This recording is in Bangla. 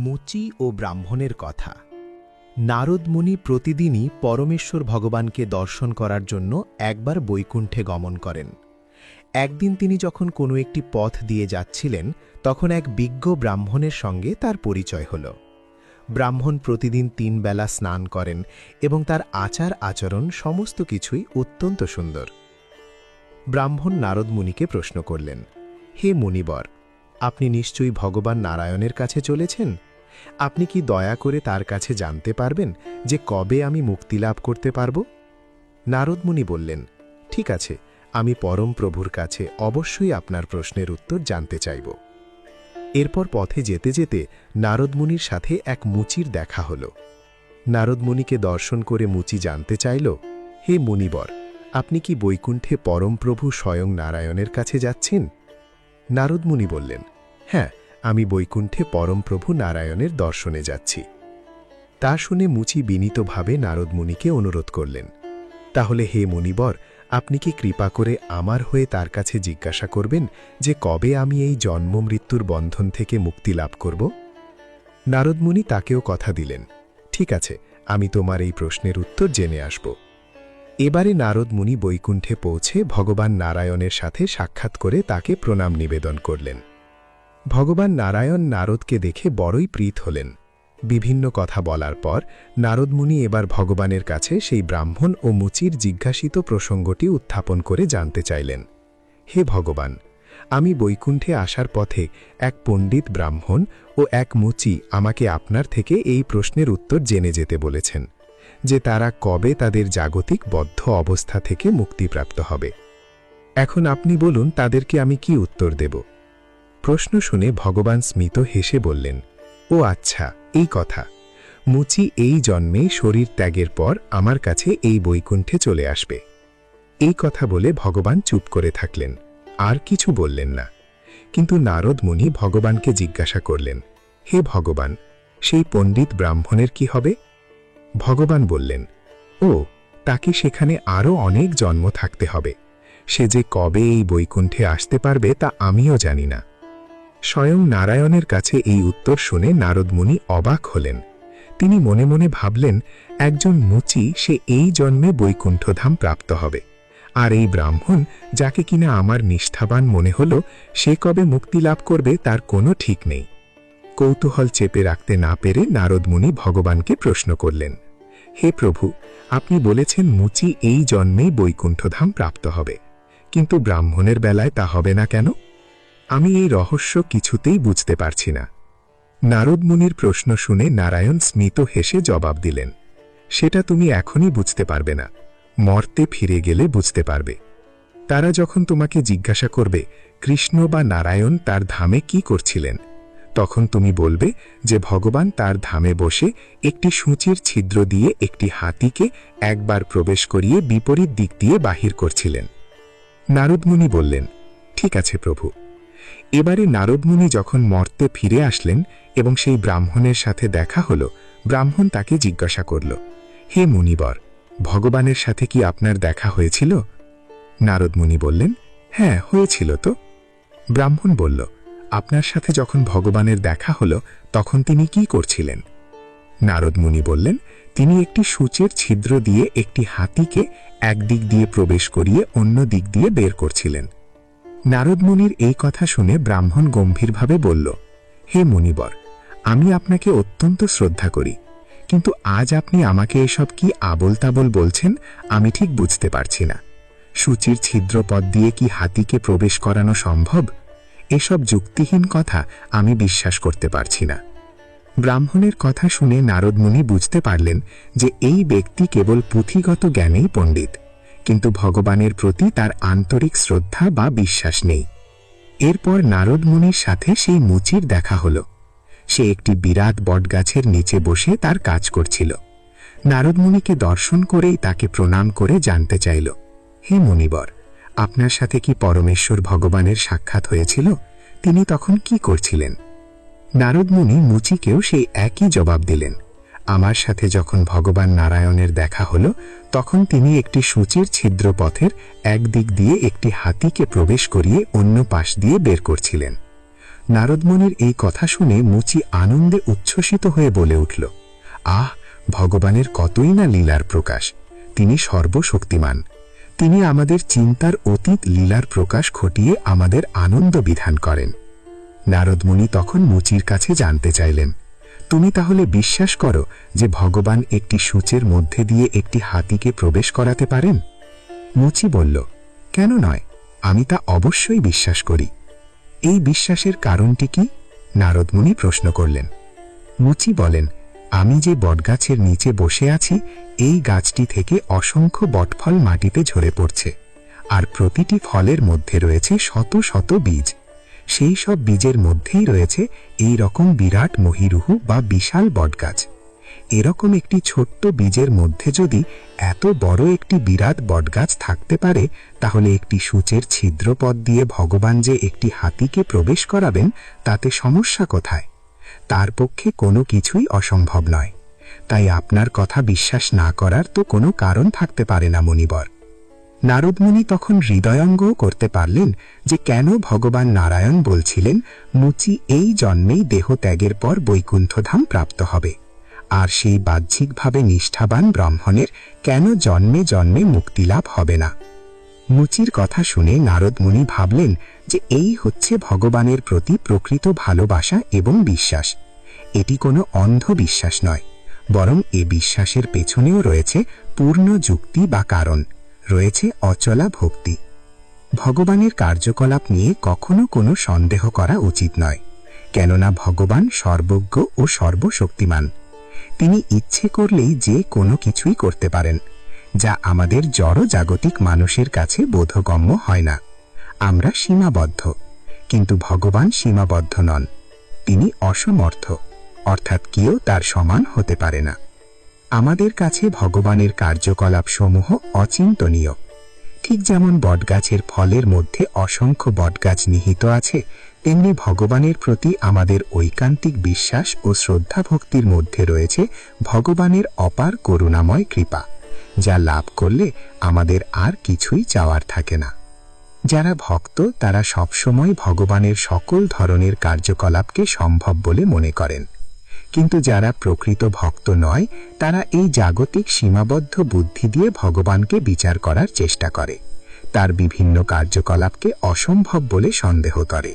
মুচি ও ব্রাহ্মণের কথা। নারদ মুনি প্রতিদিনই পরমেশ্বর ভগবানকে দর্শন করার জন্য একবার বৈকুণ্ঠে গমন করেন। একদিন তিনি যখন কোনো একটি পথ দিয়ে যাচ্ছিলেন, তখন এক বিজ্ঞ ব্রাহ্মণের সঙ্গে তার পরিচয় হল। ব্রাহ্মণ প্রতিদিন ৩ বেলা স্নান করেন এবং তার আচার আচরণ সমস্ত কিছুই অত্যন্ত সুন্দর। ব্রাহ্মণ নারদ মুনিকে প্রশ্ন করলেন, হে মুনিবর, আপনি নিশ্চয়ই ভগবান নারায়ণের কাছে চলেছেন। আপনি কি দয়া করে তার কাছে জানতে পারবেন যে কবে আমি মুক্তি লাভ করতে পারব? নারদ মুনি বললেন, ঠিক আছে, আমি পরম প্রভুর কাছে অবশ্যই আপনার প্রশ্নের উত্তর জানতে চাইব। এরপর পথে যেতে যেতে নারদ মুনির সাথে এক মুচির দেখা হল। নারদ মুনিকে দর্শন করে মুচি জানতে চাইল, হে মুনিবর, আপনি কি বৈকুণ্ঠে পরম প্রভু স্বয়ং নারায়ণের কাছে যাচ্ছেন? নারদ মুনি বললেন, হ্যাঁ, আমি বৈকুণ্ঠে পরমপ্রভু নারায়ণের দর্শনে যাচ্ছি। তা শুনে মুচি বিনীতভাবে নারদ মুনিকে অনুরোধ করলেন, তাহলে হে মুনিবর, আপনি কি কৃপা করে আমার হয়ে তার কাছে জিজ্ঞাসা করবেন যে কবে আমি এই জন্ম মৃত্যুর বন্ধন থেকে মুক্তি লাভ করব? নারদ মুনি তাকেও কথা দিলেন, ঠিক আছে, আমি তোমার এই প্রশ্নের উত্তর জেনে আসব। এবারে নারদ মুনি বৈকুণ্ঠে পৌঁছে ভগবান নারায়ণের সাথে সাক্ষাৎ করে তাকে প্রণাম নিবেদন করলেন। ভগবান নারায়ণ নারদকে দেখে বড়ই প্রীত হলেন। বিভিন্ন কথা বলার পর নারদ মুনি এবার ভগবানের কাছে সেই ব্রাহ্মণ ও মুচির জিজ্ঞাসিত প্রসঙ্গটি উত্থাপন করে জানতে চাইলেন, হে ভগবান, আমি বৈকুণ্ঠে আসার পথে এক পণ্ডিত ব্রাহ্মণ ও এক মুচি আমাকে আপনার থেকে এই প্রশ্নের উত্তর জেনে যেতে বলেছেন যে তারা কবে তাদের জাগতিক বদ্ধ অবস্থা থেকে মুক্তিপ্রাপ্ত হবে। এখন আপনি বলুন তাদেরকে আমি কি উত্তর দেব? প্রশ্ন শুনে ভগবান স্মিত হেসে বললেন, ও আচ্ছা, এই কথা। মুচি এই জন্মে শরীর ত্যাগের পর আমার কাছে এই বৈকুণ্ঠে চলে আসবে। এই কথা বলে ভগবান চুপ করে থাকলেন, আর কিছু বললেন না। কিন্তু নারদ মুনি ভগবানকে জিজ্ঞাসা করলেন, হে ভগবান, সেই পণ্ডিত ব্রাহ্মণের কি হবে? ভগবান বললেন, ও, তাকে সেখানে আরও অনেক জন্ম থাকতে হবে। সে যে কবে এই বৈকুণ্ঠে আসতে পারবে তা আমিও জানি না। স্বয়ং নারায়ণের কাছে এই উত্তর শুনে নারদ মুনি অবাক হলেন। তিনি মনে মনে ভাবলেন, একজন মুচি সে এই জন্মে বৈকুণ্ঠধাম প্রাপ্ত হবে, আর এই ব্রাহ্মণ যাকে কিনা আমার নিষ্ঠাবান মনে হল, সে কবে মুক্তি লাভ করবে তার কোনো ঠিক নেই। কৌতূহল চেপে রাখতে না পেরে নারদ মুনি ভগবানকে প্রশ্ন করলেন, হে প্রভু, আপনি বলেছেন মুচি এই জন্মেই বৈকুণ্ঠধাম প্রাপ্ত হবে, কিন্তু ব্রাহ্মণের বেলায় তা হবে না কেন? আমি এই রহস্য কিছুতেই বুঝতে পারছি না। নারদ মুনির প্রশ্ন শুনে নারায়ণ স্মিত হেসে জবাব দিলেন, সেটা তুমি এখনই বুঝতে পারবে না, মর্তে ফিরে গেলে বুঝতে পারবে। তারা যখন তোমাকে জিজ্ঞাসা করবে কৃষ্ণ বা নারায়ণ তার ধামে কি করছিলেন, তখন তুমি বলবে যে ভগবান তার ধামে বসে একটি সূঁচির ছিদ্র দিয়ে একটি হাতিকে একবার প্রবেশ করিয়ে বিপরীত দিক দিয়ে বাহির করছিলেন। নারদ মুনি বললেন, ঠিক আছে প্রভু। এবারে নারদ মুনি যখন মর্তে ফিরে আসলেন এবং সেই ব্রাহ্মণের সাথে দেখা হল, ব্রাহ্মণ তাকে জিজ্ঞাসা করল, হে মুনিবর, ভগবানের সাথে কি আপনার দেখা হয়েছিল? নারদ মুনি বললেন, হ্যাঁ, হয়েছিল তো। ব্রাহ্মণ বলল, আপনার সাথে যখন ভগবানের দেখা হল তখন তিনি কি করছিলেন? নারদ মুনি বললেন, তিনি একটি সূচের ছিদ্র দিয়ে একটি হাতিকে একদিক দিয়ে প্রবেশ করিয়ে অন্য দিক দিয়ে বের করছিলেন। নারদ মুনির এই কথা শুনে ব্রাহ্মণ গম্ভীরভাবে বলল, হে মুনিবর, আমি আপনাকে অত্যন্ত শ্রদ্ধা করি, কিন্তু আজ আপনি আমাকে এসব কি আবোল তাবোল বলছেন আমি ঠিক বুঝতে পারছি না। সূচির ছিদ্রপথ দিয়ে কি হাতিকে প্রবেশ করানো সম্ভব? এসব যুক্তিহীন কথা আমি বিশ্বাস করতে পারছি না। ব্রাহ্মণের কথা শুনে নারদ মুনি বুঝতে পারলেন যে এই ব্যক্তি কেবল পুঁথিগত জ্ঞানেই পণ্ডিত, কিন্তু ভগবানের প্রতি তার আন্তরিক শ্রদ্ধা বা বিশ্বাস নেই। এরপর নারদ মুনির সাথে সেই মুচির দেখা হল। সে একটি বিরাট বটগাছের নিচে বসে তার কাজ করছিল। নারদ মুনিকে দর্শন করেই তাকে প্রণাম করে জানতে চাইল, হে মুনিবর, আপনার সাথে কি পরমেশ্বর ভগবানের সাক্ষাৎ হয়েছিল? তিনি তখন কি করছিলেন? নারদ মুনি মুচিকেও সেই একই জবাব দিলেন, আমার সাথে যখন ভগবান নারায়ণের দেখা হল তখন তিনি একটি সূচির ছিদ্রপথের এক দিক দিয়ে একটি হাতিকে প্রবেশ করিয়ে অন্য পাশ দিয়ে বের করছিলেন। নারদমুনির এই কথা শুনে মুচি আনন্দে উচ্ছ্বসিত হয়ে বলে উঠল, আহ, ভগবানের কতই না লীলার প্রকাশ! তিনি সর্বশক্তিমান। তিনি আমাদের চিন্তার অতীত লীলার প্রকাশ ঘটিয়ে আমাদের আনন্দ বিধান করেন। নারদমুনি তখন মুচির কাছে জানতে চাইলেন, তুমি তাহলে বিশ্বাস করো যে ভগবান একটি সূচের মধ্যে দিয়ে একটি হাতিকে প্রবেশ করাতে পারেন? মুচি বলল, কেন নয়, আমি তা অবশ্যই বিশ্বাস করি। এই বিশ্বাসের কারণটি কি? নারদমুনি প্রশ্ন করলেন। মুচি বলেন, আমি যে বটগাছের নিচে বসে আছি, এই গাছটি থেকে অসংখ্য বটফল মাটিতে ঝরে পড়ছে, আর প্রতিটি ফলের মধ্যে রয়েছে শত শত বীজ। সেই সব বীজের মধ্যেই রয়েছে এই রকম বিরাট মহিরুহু বা বিশাল বটগাছ। এরকম একটি ছোট্ট বীজের মধ্যে যদি এত বড় একটি বিরাট বটগাছ থাকতে পারে, তাহলে একটি সূচের ছিদ্রপথ দিয়ে ভগবান যে একটি হাতিকে প্রবেশ করাবেন, তাতে সমস্যা কোথায়? তার পক্ষে কোনো কিছুই অসম্ভব নয়। তাই আপনার কথা বিশ্বাস না করার তো কোনো কারণ থাকতে পারে না মুনিবর। নারদমুনি তখন হৃদয়ঙ্গও করতে পারলেন যে কেন ভগবান নারায়ণ বলছিলেন মুচি এই জন্মেই দেহত্যাগের পর বৈকুণ্ঠধাম প্রাপ্ত হবে, আর সেই বাহ্যিকভাবে নিষ্ঠাবান ব্রাহ্মণের কেন জন্মে জন্মে মুক্তিলাভ হবে না। মুচির কথা শুনে নারদমুনি ভাবলেন যে এই হচ্ছে ভগবানের প্রতি প্রকৃত ভালোবাসা এবং বিশ্বাস। এটি কোনো অন্ধ বিশ্বাস নয়, বরং এ বিশ্বাসের পেছনেও রয়েছে পূর্ণ যুক্তি বা কারণ, রয়েছে অচলা ভক্তি। ভগবানের কার্যকলাপ নিয়ে কখনো কোনো সন্দেহ করা উচিত নয়, কেননা ভগবান সর্বজ্ঞ ও সর্বশক্তিমান। তিনি ইচ্ছে করলেই যে কোনো কিছুই করতে পারেন, যা আমাদের জড় জাগতিক মানুষের কাছে বোধগম্য হয় না। আমরা সীমাবদ্ধ, কিন্তু ভগবান সীমাবদ্ধ নন। তিনি অসমর্থ, অর্থাৎ কেউ তার সমান হতে পারে না। আমাদের কাছে ভগবানের কার্যকলাপ সমূহ অচিন্তনীয়। ঠিক যেমন বটগাছের ফলের মধ্যে অসংখ্য বটগাছ নিহিত আছে, তেমনি ভগবানের প্রতি আমাদের ঐকান্তিক বিশ্বাস ও শ্রদ্ধা ভক্তির মধ্যে রয়েছে ভগবানের অপার করুণাময় কৃপা, যা লাভ করলে আমাদের আর কিছুই চাওয়ার থাকে না। যারা ভক্ত তারা সবসময় ভগবানের সকল ধরনের কার্যকলাপকে সম্ভব বলে মনে করেন, কিন্তু যারা প্রকৃত ভক্ত নয় তারা এই জাগতিক সীমাবদ্ধ বুদ্ধি দিয়ে ভগবানকে বিচার করার চেষ্টা করে, তার বিভিন্ন কার্যকলাপকে অসম্ভব বলে সন্দেহ করে।